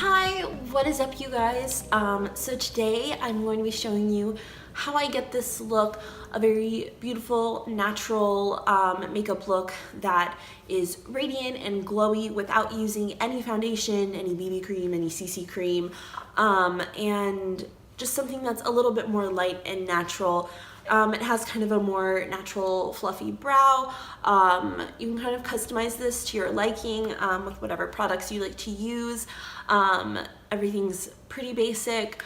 Hi, what is up you guys? So today I'm going to be showing you how I get this look, a very beautiful, natural makeup look that is radiant and glowy without using any foundation, any BB cream, any CC cream, and just something that's a little bit more light and natural. It has kind of a more natural, fluffy brow. You can kind of customize this to your liking with whatever products you like to use. Everything's pretty basic,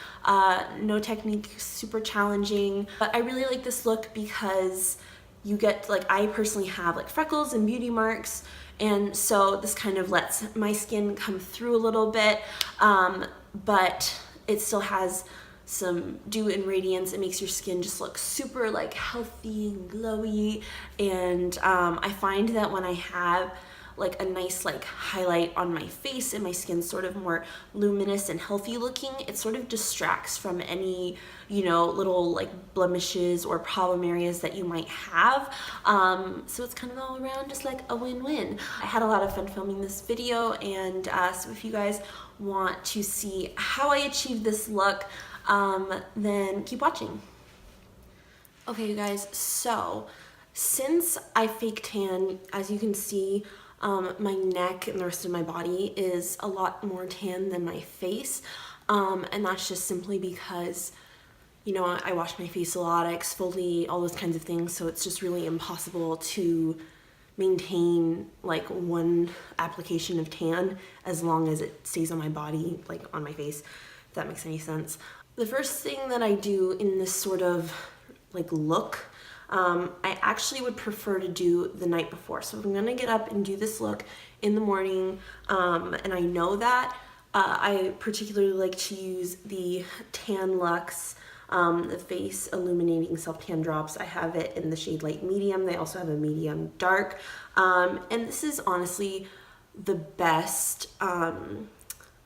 no technique super challenging, but I really like this look because you get, like, I personally have like freckles and beauty marks, and so this kind of lets my skin come through a little bit, but it still has some dew and radiance. It makes your skin just look super like healthy and glowy, and I find that when I have like a nice like highlight on my face and my skin's sort of more luminous and healthy looking, it sort of distracts from any, you know, little like blemishes or problem areas that you might have. So it's kind of all around just like a win-win. I had a lot of fun filming this video, and so if you guys want to see how I achieved this look, then keep watching. Okay, you guys, so since I fake tan, as you can see, my neck and the rest of my body is a lot more tan than my face, and that's just simply because, you know, I wash my face a lot, I exfoliate, all those kinds of things, so it's just really impossible to maintain like one application of tan as long as it stays on my body, like on my face, if that makes any sense. The first thing that I do in this sort of like look, I actually would prefer to do the night before. So if I'm gonna get up and do this look in the morning, and I know that, I particularly like to use the Tan Luxe, the Face Illuminating Self Tan Drops. I have it in the shade light medium. They also have a medium dark, and this is honestly the best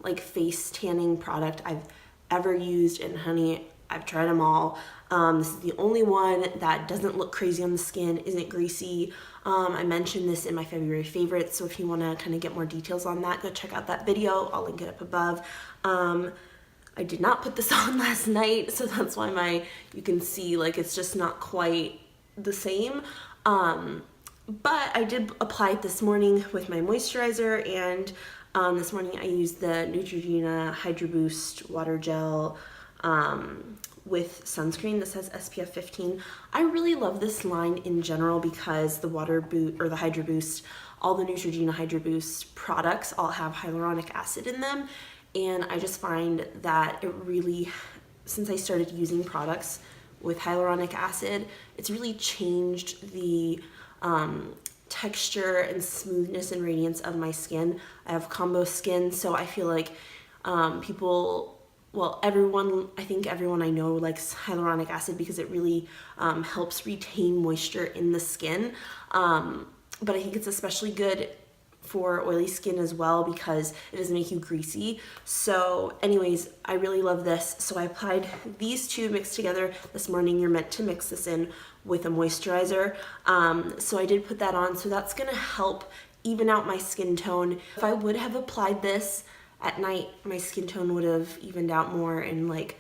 like face tanning product I've ever used, and honey, I've tried them all. This is the only one that doesn't look crazy on the skin, isn't greasy. I mentioned this in my February favorites, so if you want to kind of get more details on that, go check out that video. I'll link it up above. I did not put this on last night, so that's why you can see like it's just not quite the same. But I did apply it this morning with my moisturizer, and this morning I used the Neutrogena Hydro Boost Water Gel with sunscreen. This has SPF 15. I really love this line in general because the Water Boost or the Hydro Boost, all the Neutrogena Hydro Boost products all have hyaluronic acid in them, and I just find that it really, since I started using products with hyaluronic acid, it's really changed the texture and smoothness and radiance of my skin. I have combo skin, so I feel like I think everyone I know likes hyaluronic acid because it really helps retain moisture in the skin, but I think it's especially good for oily skin as well because it doesn't make you greasy. So anyways, I really love this. So I applied these two mixed together this morning. You're meant to mix this in with a moisturizer. So I did put that on. So that's gonna help even out my skin tone. If I would have applied this at night, my skin tone would have evened out more and like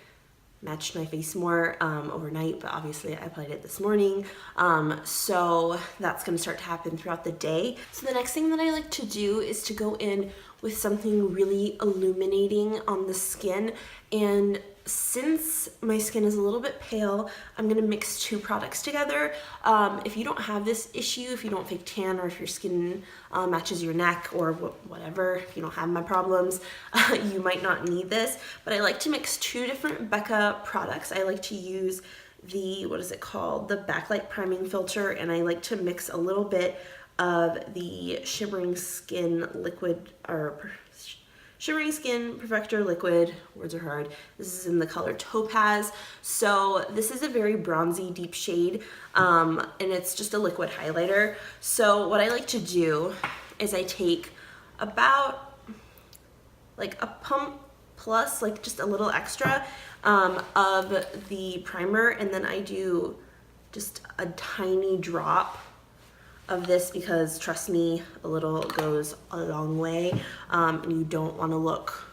matched my face more overnight, but obviously I applied it this morning, so that's going to start to happen throughout the day. So the next thing that I like to do is to go in with something really illuminating on the skin, and since my skin is a little bit pale, I'm going to mix two products together. If you don't have this issue, if you don't fake tan, or if your skin matches your neck or whatever, if you don't have my problems, you might not need this, but I like to mix two different Becca products. I like to use the, what is it called? The Backlight Priming Filter, and I like to mix a little bit of the Shimmering Skin Liquid, or Shimmering Skin Perfector Liquid, words are hard. This is in the color Topaz. So this is a very bronzy deep shade, and it's just a liquid highlighter. So what I like to do is I take about like a pump plus, like just a little extra of the primer, and then I do just a tiny drop of this because, trust me, a little goes a long way, and you don't want to look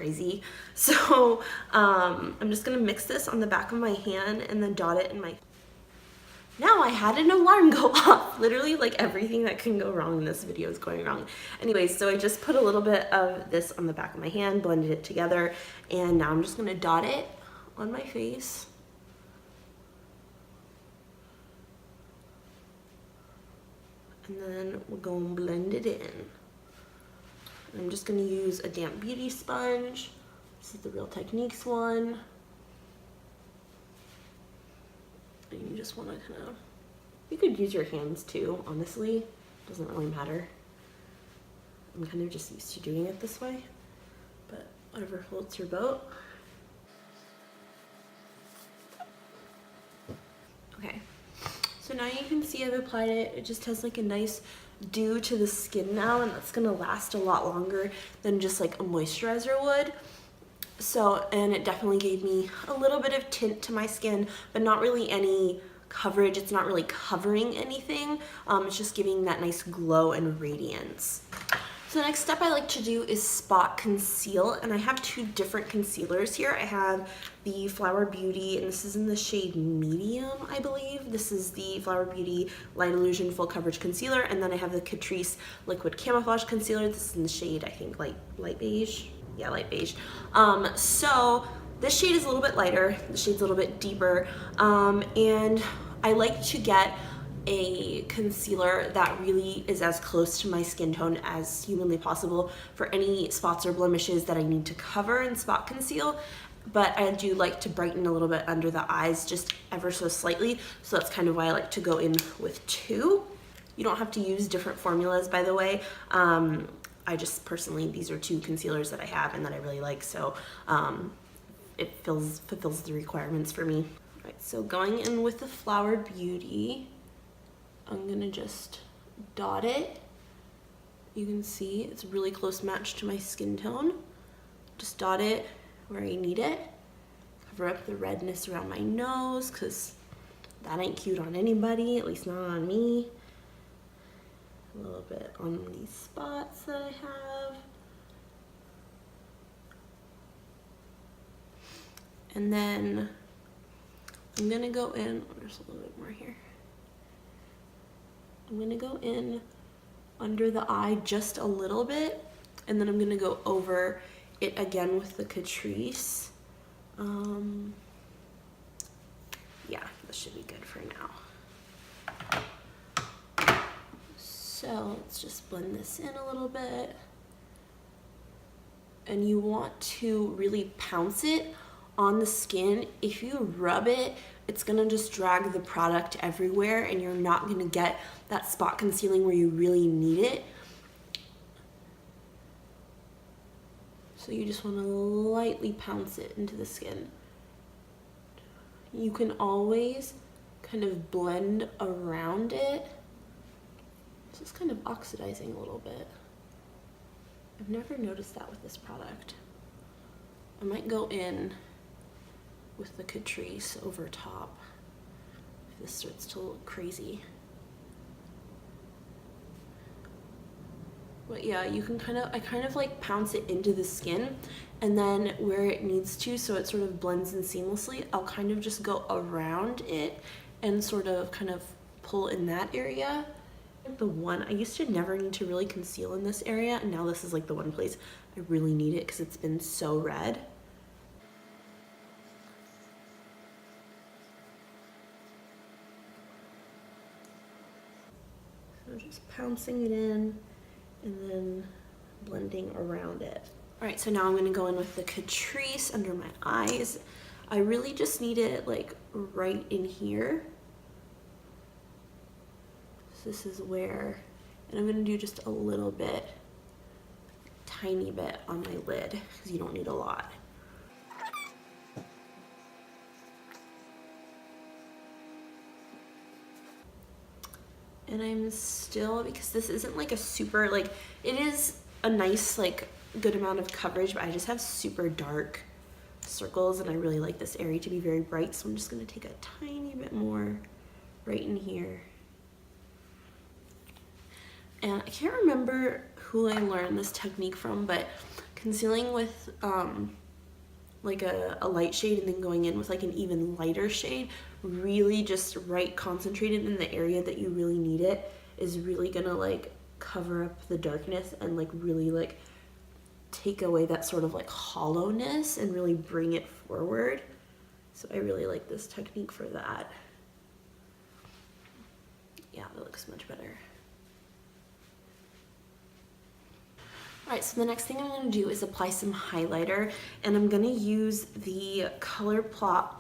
crazy. So I'm just gonna mix this on the back of my hand and then dot it in my... Now I had an alarm go off. Literally, like, everything that can go wrong in this video is going wrong. Anyways, so I just put a little bit of this on the back of my hand, blended it together, and now I'm just gonna dot it on my face. And then we'll go and blend it in. I'm just going to use a damp beauty sponge. This is the Real Techniques one. And you just want to kind of, you could use your hands too, honestly. It doesn't really matter. I'm kind of just used to doing it this way, but whatever floats your boat. Okay, so now you can see I've applied it. It just has like a nice dew to the skin now, and that's gonna last a lot longer than just like a moisturizer would. So, and it definitely gave me a little bit of tint to my skin, but not really any coverage. It's not really covering anything. It's just giving that nice glow and radiance. So the next step I like to do is spot conceal, and I have two different concealers here. I have the Flower Beauty, and this is in the shade Medium, I believe. This is the Flower Beauty Light Illusion Full Coverage Concealer, and then I have the Catrice Liquid Camouflage Concealer. This is in the shade, I think, light beige. Yeah, light beige. So this shade is a little bit lighter. The shade's a little bit deeper, and I like to get a concealer that really is as close to my skin tone as humanly possible for any spots or blemishes that I need to cover and spot conceal. But I do like to brighten a little bit under the eyes, just ever so slightly. So that's kind of why I like to go in with two. You don't have to use different formulas, by the way. I just personally, these are two concealers that I have and that I really like, so it fulfills the requirements for me. All right, so going in with the Flower Beauty, I'm gonna just dot it. You can see it's a really close match to my skin tone. Just dot it where I need it. Cover up the redness around my nose, because that ain't cute on anybody, at least not on me. A little bit on these spots that I have. And then I'm gonna go in, there's a little bit more here. I'm gonna go in under the eye just a little bit, and then I'm gonna go over it again with the Catrice. Yeah, this should be good for now. So let's just blend this in a little bit. And you want to really pounce it on the skin. If you rub it, it's gonna just drag the product everywhere, and you're not gonna get that spot concealing where you really need it. So you just wanna lightly pounce it into the skin. You can always kind of blend around it. This is kind of oxidizing a little bit. I've never noticed that with this product. I might go in with the Catrice over top if this starts to look crazy. But yeah, you can I kind of like pounce it into the skin, and then where it needs to, so it sort of blends in seamlessly, I'll kind of just go around it and sort of kind of pull in that area. The one, I used to never need to really conceal in this area, and now this is like the one place I really need it because it's been so red. So just pouncing it in and then blending around it. All right, so now I'm gonna go in with the Catrice under my eyes. I really just need it like right in here. So this is where, and I'm gonna do just a little bit, tiny bit on my lid, because you don't need a lot. And I'm still, because this isn't like a super, like, it is a nice, like, good amount of coverage, but I just have super dark circles, and I really like this area to be very bright, so I'm just gonna take a tiny bit more right in here. And I can't remember who I learned this technique from, but concealing with like a light shade and then going in with like an even lighter shade, really just right concentrated in the area that you really need it, is really gonna like cover up the darkness and like really like take away that sort of like hollowness and really bring it forward. So I really like this technique for that. Yeah, that looks much better. Alright, so the next thing I'm going to do is apply some highlighter, and I'm going to use the Colourpop.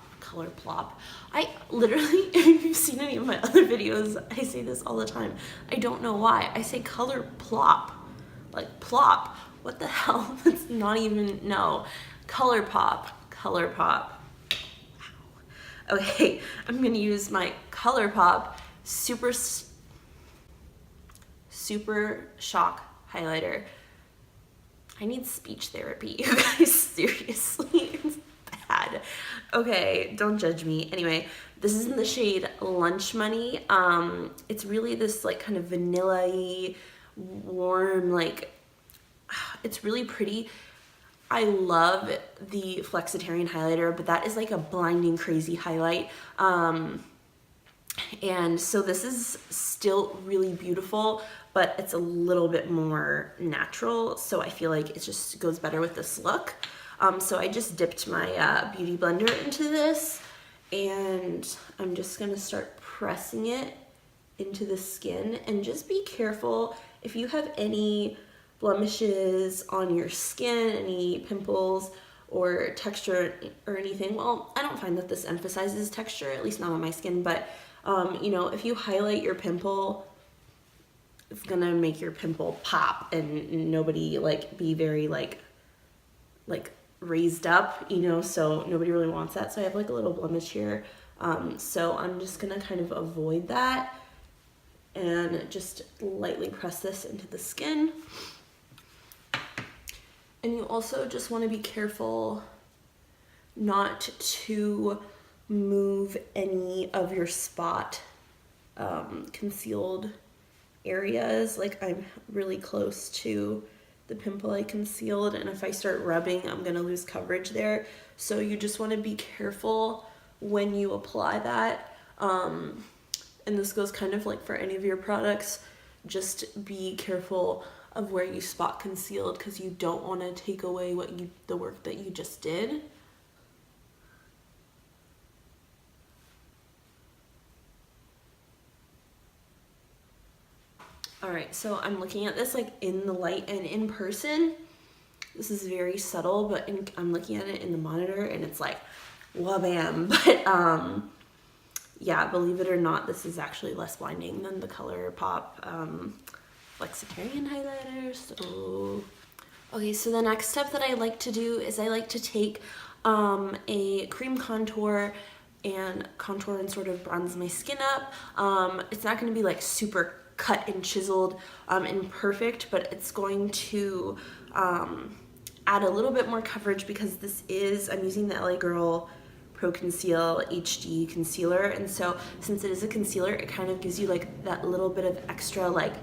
I literally, if you've seen any of my other videos, I say this all the time. I don't know why. I say Colourpop. Like plop. What the hell? That's not even, no. Colourpop. Colourpop. Wow. Okay, I'm going to use my Colourpop Super Shock highlighter. I need speech therapy, you guys, seriously, it's bad. Okay, don't judge me. Anyway, this is in the shade Lunch Money. It's really this like kind of vanilla-y, warm, like, it's really pretty. I love the Flexitarian highlighter, but that is like a blinding crazy highlight. And so this is still really beautiful, but it's a little bit more natural, so I feel like it just goes better with this look. So I just dipped my beauty blender into this, and I'm just gonna start pressing it into the skin. And just be careful if you have any blemishes on your skin, any pimples or texture or anything. Well, I don't find that this emphasizes texture, at least not on my skin, but you know, if you highlight your pimple, it's gonna make your pimple pop and nobody like be very like raised up, you know, so nobody really wants that. So I have like a little blemish here. So I'm just gonna kind of avoid that and just lightly press this into the skin. And you also just want to be careful not to move any of your spot concealed areas. Like I'm really close to the pimple I concealed, and if I start rubbing, I'm gonna lose coverage there. So you just want to be careful when you apply that. And this goes kind of like for any of your products. Just be careful of where you spot concealed, because you don't want to take away the work that you just did. Alright, so I'm looking at this like in the light and in person. This is very subtle, but I'm looking at it in the monitor and it's like, wha-bam. But yeah, believe it or not, this is actually less blinding than the Colourpop Flexitarian highlighter. So, okay, so the next step that I like to do is I like to take a cream contour and sort of bronze my skin up. It's not going to be like super cut and chiseled and perfect, but it's going to add a little bit more coverage, because I'm using the LA Girl Pro Conceal HD concealer, and so since it is a concealer, it kind of gives you like that little bit of extra like,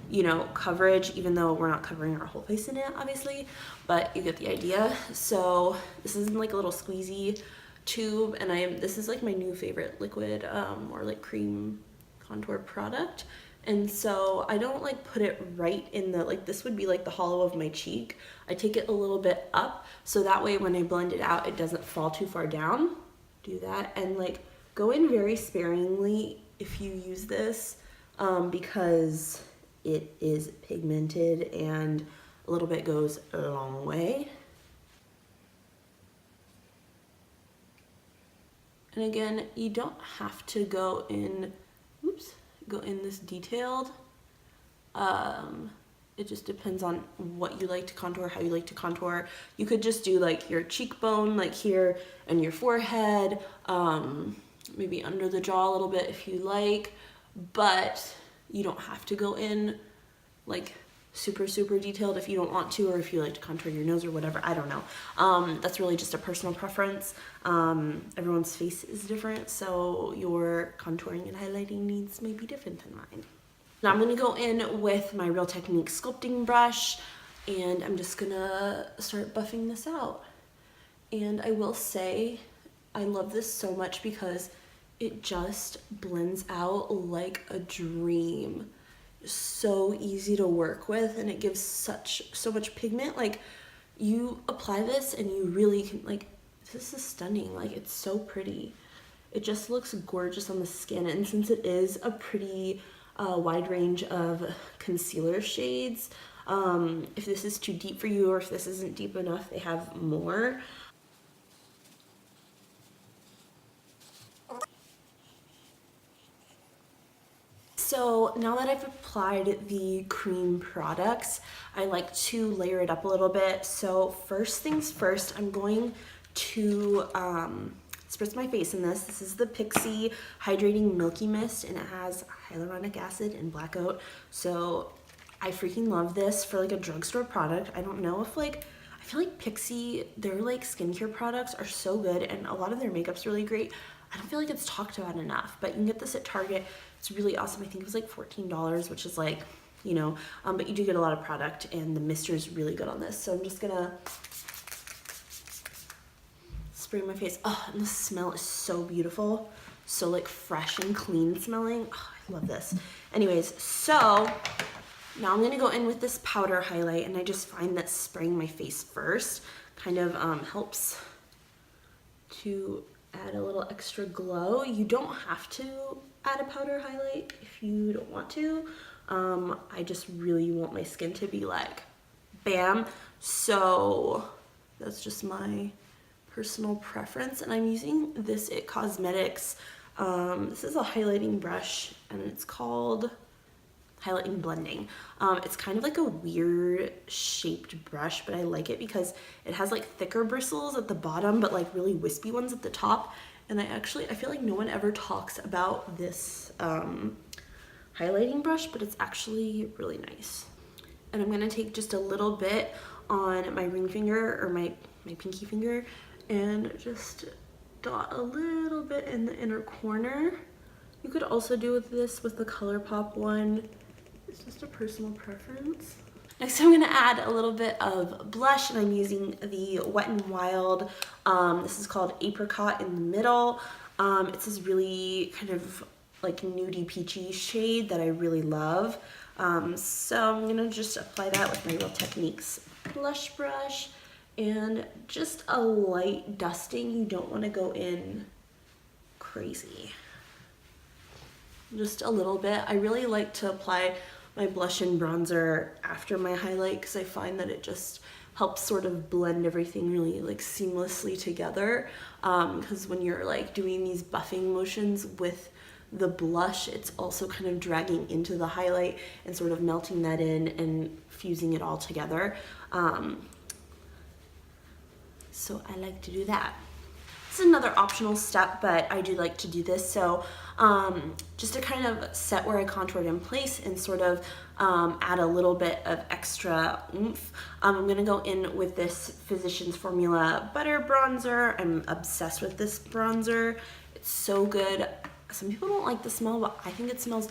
you know, coverage, even though we're not covering our whole face in it obviously, but you get the idea. So this is in like a little squeezy tube, and this is like my new favorite liquid or like cream contour product. And so I don't like put it right in the, like this would be like the hollow of my cheek. I take it a little bit up, so that way when I blend it out, it doesn't fall too far down. Do that, and like go in very sparingly if you use this, because it is pigmented and a little bit goes a long way. And again, you don't have to go in, this detailed. It just depends on what you like to contour, how you like to contour. You could just do like your cheekbone, like here, and your forehead, maybe under the jaw a little bit if you like, but you don't have to go in like super detailed if you don't want to, or if you like to contour your nose or whatever. I don't know. That's really just a personal preference. Everyone's face is different, so your contouring and highlighting needs may be different than mine. Now I'm going to go in with my Real Technique sculpting brush and I'm just gonna start buffing this out. And I will say, I love this so much because it just blends out like a dream. So easy to work with, and it gives so much pigment. Like, you apply this and you really can, like, this is stunning. Like, it's so pretty. It just looks gorgeous on the skin, and since it is a pretty wide range of concealer shades, if this is too deep for you or if this isn't deep enough, they have more. So now that I've applied the cream products, I like to layer it up a little bit. So first things first, I'm going to spritz my face in this. This is the Pixi Hydrating Milky Mist, and it has hyaluronic acid and black oat. So I freaking love this for like a drugstore product. I don't know if like, I feel like Pixi, their like skincare products are so good, and a lot of their makeup's really great. I don't feel like it's talked about enough, but you can get this at Target. It's really awesome. I think it was like $14, which is like, you know, but you do get a lot of product, and the mister is really good on this. So I'm just gonna spray my face. Oh, and the smell is so beautiful. So like fresh and clean smelling. Oh, I love this. Anyways, so now I'm gonna go in with this powder highlight, and I just find that spraying my face first kind of helps to add a little extra glow. You don't have to add a powder highlight if you don't want to. I just really want my skin to be like bam. So that's just my personal preference, and I'm using this It Cosmetics. This is a highlighting brush, and it's called Highlighting Blending. It's kind of like a weird shaped brush, but I like it because it has like thicker bristles at the bottom, but like really wispy ones at the top. And I feel like no one ever talks about this highlighting brush, but it's actually really nice. And I'm gonna take just a little bit on my ring finger, or my pinky finger, and just dot a little bit in the inner corner. You could also do this with the Colourpop one. It's just a personal preference. Next, I'm gonna add a little bit of blush, and I'm using the Wet n Wild. This is called Apricot-in-the-middle. It's this really kind of like nudie peachy shade that I really love. So I'm gonna just apply that with my Real Techniques blush brush, and just a light dusting. You don't wanna go in crazy. Just a little bit. I really like to apply my blush and bronzer after my highlight, because I find that it just helps sort of blend everything really like seamlessly together. Because when you're like doing these buffing motions with the blush, it's also kind of dragging into the highlight and sort of melting that in and fusing it all together. So I like to do that. It's another optional step, but I do like to do this. So just to kind of set where I contoured in place and sort of add a little bit of extra oomph, I'm gonna go in with this Physicians Formula Butter Bronzer. I'm obsessed with this bronzer. It's so good. Some people don't like the smell, but I think it smells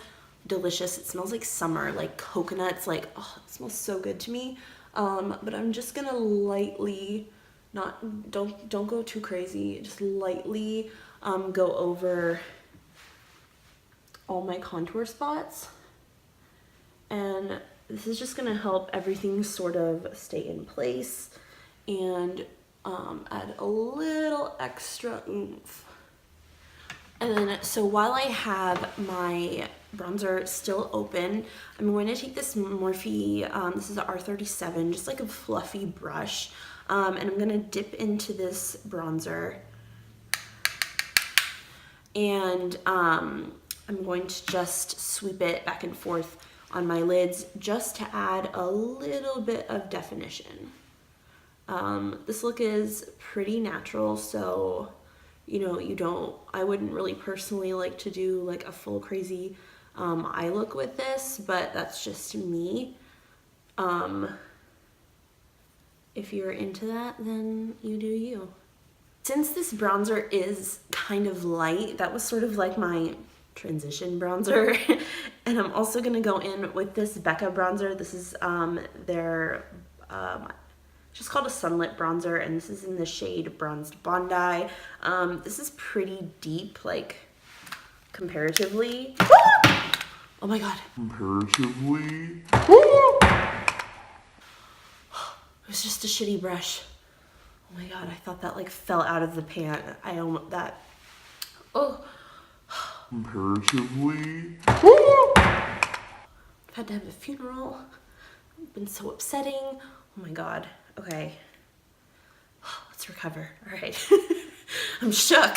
delicious. It smells like summer, like coconuts, like, oh, it smells so good to me. But I'm just gonna lightly, don't go too crazy, just lightly go over all my contour spots. And this is just gonna help everything sort of stay in place and add a little extra oomph. And then, so while I have my bronzer still open, I'm going to take this Morphe, this is an R37, just like a fluffy brush, and I'm gonna dip into this bronzer, and I'm going to just sweep it back and forth on my lids just to add a little bit of definition. This look is pretty natural, so you know, I wouldn't really personally like to do like a full crazy eye look with this, but that's just me. If you're into that, then you do you. Since this bronzer is kind of light, that was sort of like my transition bronzer. And I'm also gonna go in with this Becca bronzer. This is their just called a Sunlit bronzer, and this is in the shade Bronzed Bondi. This is pretty deep, like, comparatively. Oh my god. Comparatively. It was just a shitty brush. Oh my god, I thought that like fell out of the pan. I almost that. Oh. Comparatively. I've had to have a funeral. It's been so upsetting. Oh my god. Okay. Let's recover. All right. I'm shook.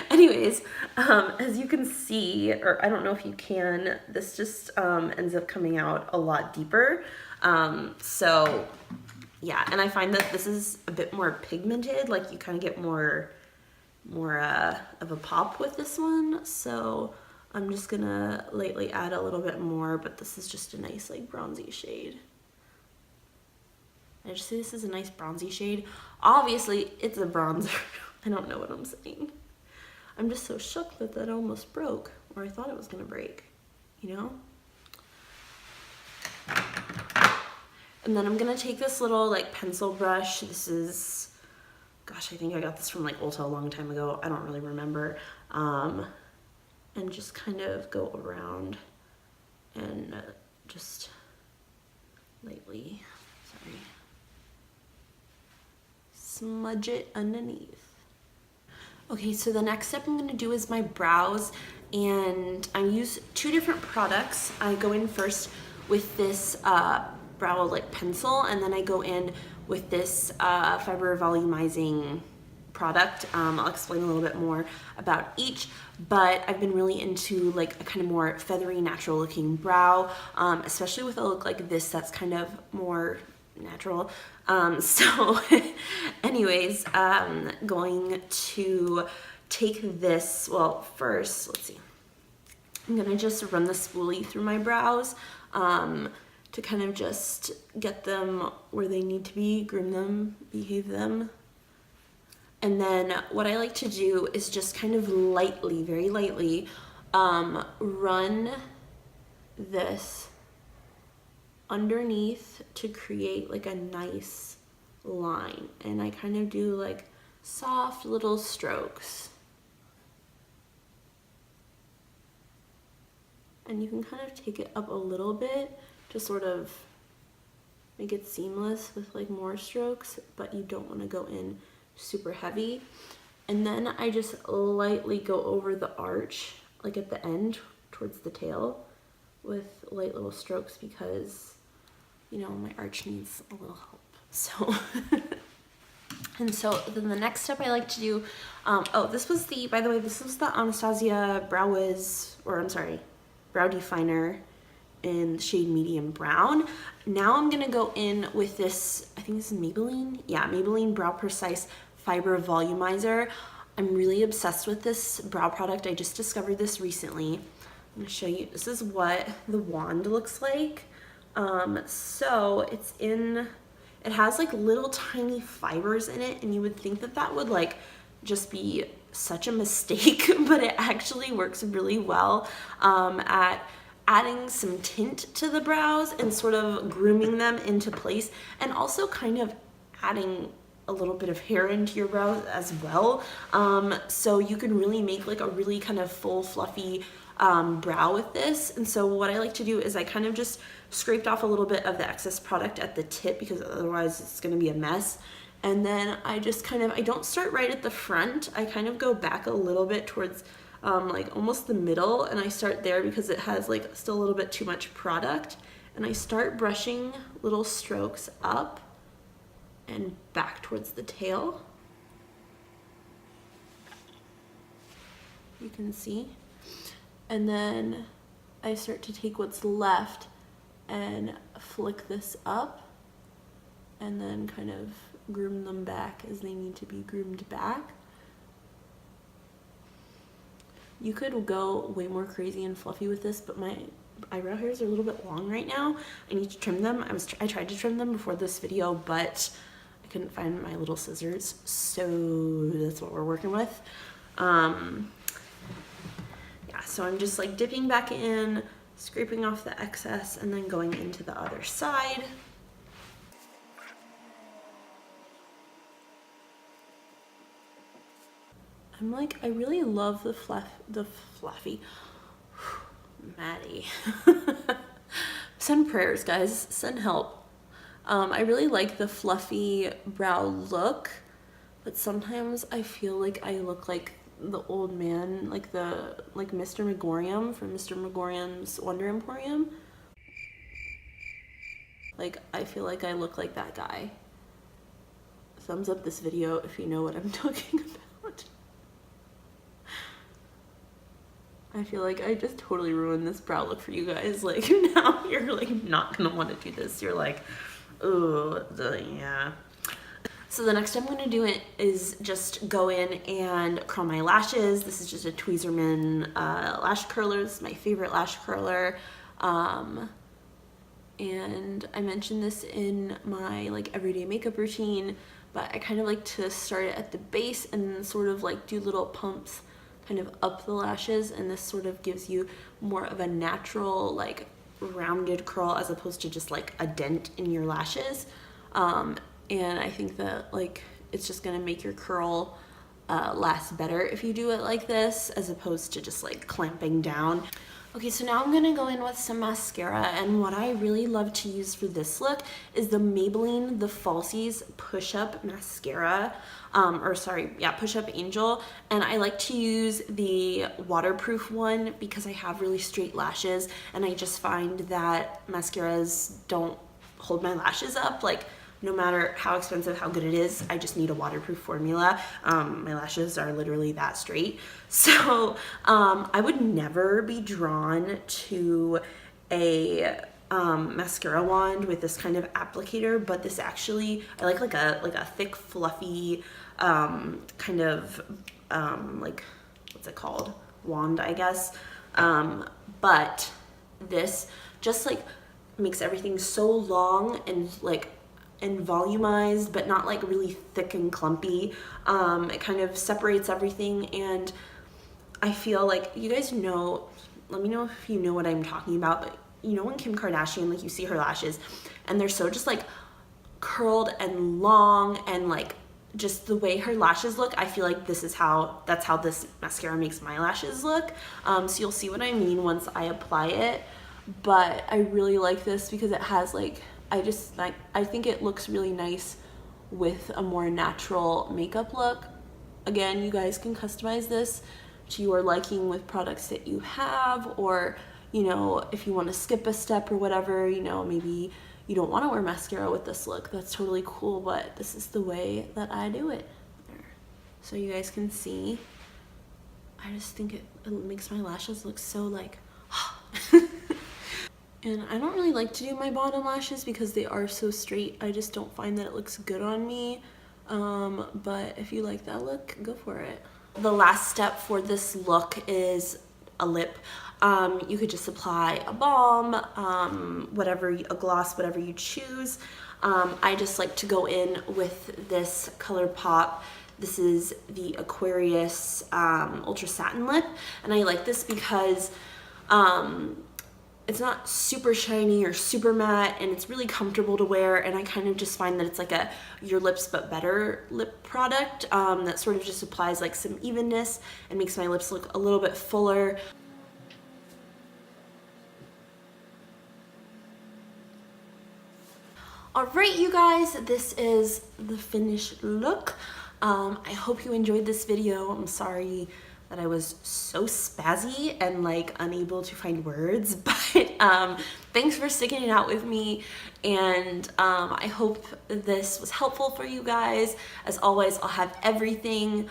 Anyways, as you can see, or I don't know if you can, this just ends up coming out a lot deeper. So yeah, and I find that this is a bit more pigmented, like you kind of get more of a pop with this one. So I'm just gonna lightly add a little bit more, but this is just a nice like bronzy shade. I just say this is a nice bronzy shade. Obviously, it's a bronzer. I don't know what I'm saying. I'm just so shook that that almost broke, or I thought it was gonna break, you know? And then I'm gonna take this little like pencil brush. This is, gosh, I think I got this from like Ulta a long time ago. I don't really remember. And just kind of go around and just lightly, sorry, smudge it underneath. Okay, so the next step I'm gonna do is my brows, and I use two different products. I go in first with this brow like pencil, and then I go in with this fiber volumizing product. I'll explain a little bit more about each, but I've been really into like a kind of more feathery, natural looking brow, especially with a look like this that's kind of more natural. So anyways, going to take this, well, first, let's see. I'm gonna just run the spoolie through my brows to kind of just get them where they need to be, groom them, behave them. And then what I like to do is just kind of lightly, very lightly, run this underneath to create like a nice line. And I kind of do like soft little strokes. And you can kind of take it up a little bit to sort of make it seamless with like more strokes, but you don't want to go in super heavy. And then I just lightly go over the arch, like at the end towards the tail, with light little strokes, because you know my arch needs a little help. So and so then the next step I like to do, oh, this was the, by the way, this was the Anastasia Brow Wiz, or I'm sorry, Brow Definer in the shade medium brown. Now I'm gonna go in with this, I think this is Maybelline. Yeah, Maybelline Brow Precise Fiber Volumizer. I'm really obsessed with this brow product. I just discovered this recently. I'm gonna show you, this is what the wand looks like. So it's in, it has like little tiny fibers in it, and you would think that that would like just be such a mistake, but it actually works really well at adding some tint to the brows and sort of grooming them into place, and also kind of adding a little bit of hair into your brows as well. So you can really make like a really kind of full fluffy brow with this. And so what I like to do is I kind of just scraped off a little bit of the excess product at the tip, because otherwise it's going to be a mess. And then I just kind of, I don't start right at the front. I kind of go back a little bit towards like almost the middle, and I start there because it has like still a little bit too much product. And I start brushing little strokes up and back towards the tail. You can see. And then I start to take what's left and flick this up, and then kind of groom them back as they need to be groomed back. You could go way more crazy and fluffy with this, but my eyebrow hairs are a little bit long right now. I need to trim them. I tried to trim them before this video, but I couldn't find my little scissors, so that's what we're working with. Yeah, so I'm just like dipping back in, scraping off the excess, and then going into the other side. I'm like, I really love the fluffy, Maddie. Send prayers, guys, send help. I really like the fluffy brow look, but sometimes I feel like I look like the old man, like Mr. Megorium from Mr. Megorium's Wonder Emporium. Like, I feel like I look like that guy. Thumbs up this video if you know what I'm talking about. I feel like I just totally ruined this brow look for you guys. Like, now you're like not gonna want to do this. You're like, oh, yeah. So the next I'm gonna do it is just go in and curl my lashes. This is just a Tweezerman lash curler. This is my favorite lash curler. And I mentioned this in my like everyday makeup routine, but I kind of like to start it at the base and then sort of like do little pumps kind of up the lashes, and this sort of gives you more of a natural like rounded curl as opposed to just like a dent in your lashes. And I think that like it's just gonna make your curl last better if you do it like this as opposed to just like clamping down. Okay, so now I'm gonna go in with some mascara, and what I really love to use for this look is the Maybelline The Falsies Push Up Mascara, Push Up Angel, and I like to use the waterproof one because I have really straight lashes, and I just find that mascaras don't hold my lashes up. Like, no matter how expensive, how good it is, I just need a waterproof formula. My lashes are literally that straight. So I would never be drawn to a mascara wand with this kind of applicator, but this actually, I like a thick, fluffy, kind of, what's it called? Wand, I guess. But this just like makes everything so long and volumized, but not like really thick and clumpy. It kind of separates everything, and I feel like you guys know, let me know if you know what I'm talking about, but you know when Kim Kardashian, like you see her lashes and they're so just like curled and long, and like just the way her lashes look, I feel like that's how this mascara makes my lashes look. So you'll see what I mean once I apply it, but I really like this because it has like, I think it looks really nice with a more natural makeup look. Again, you guys can customize this to your liking with products that you have, or, you know, if you want to skip a step or whatever, you know, maybe you don't want to wear mascara with this look. That's totally cool, but this is the way that I do it. So you guys can see, I just think it makes my lashes look so like, and I don't really like to do my bottom lashes because they are so straight. I just don't find that it looks good on me. But if you like that look, go for it. The last step for this look is a lip. You could just apply a balm, a gloss, whatever you choose. I just like to go in with this Colourpop. This is the Aquarius Ultra Satin Lip, and I like this because it's not super shiny or super matte, and it's really comfortable to wear, and I kind of just find that it's like a Your Lips But Better lip product that sort of just applies like some evenness and makes my lips look a little bit fuller. Alright, you guys, this is the finished look. I hope you enjoyed this video. I'm sorry that I was so spazzy and like unable to find words, but thanks for sticking it out with me, and I hope this was helpful for you guys. As always, I'll have everything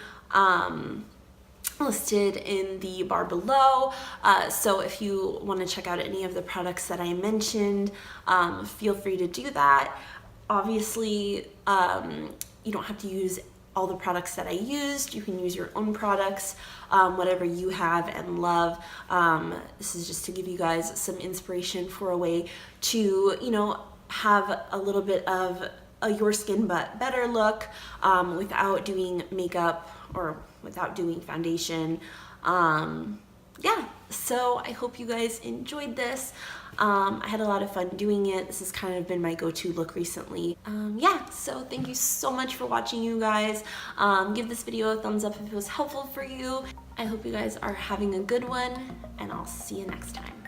listed in the bar below, so if you want to check out any of the products that I mentioned, feel free to do that. Obviously, you don't have to use all the products that I used. You can use your own products, whatever you have and love. This is just to give you guys some inspiration for a way to, you know, have a little bit of a your skin but better look without doing makeup or without doing foundation. Yeah, So I hope you guys enjoyed this. I had a lot of fun doing it. This has kind of been my go-to look recently. Yeah, so thank you so much for watching, you guys. Give this video a thumbs up if it was helpful for you. I hope you guys are having a good one, and I'll see you next time.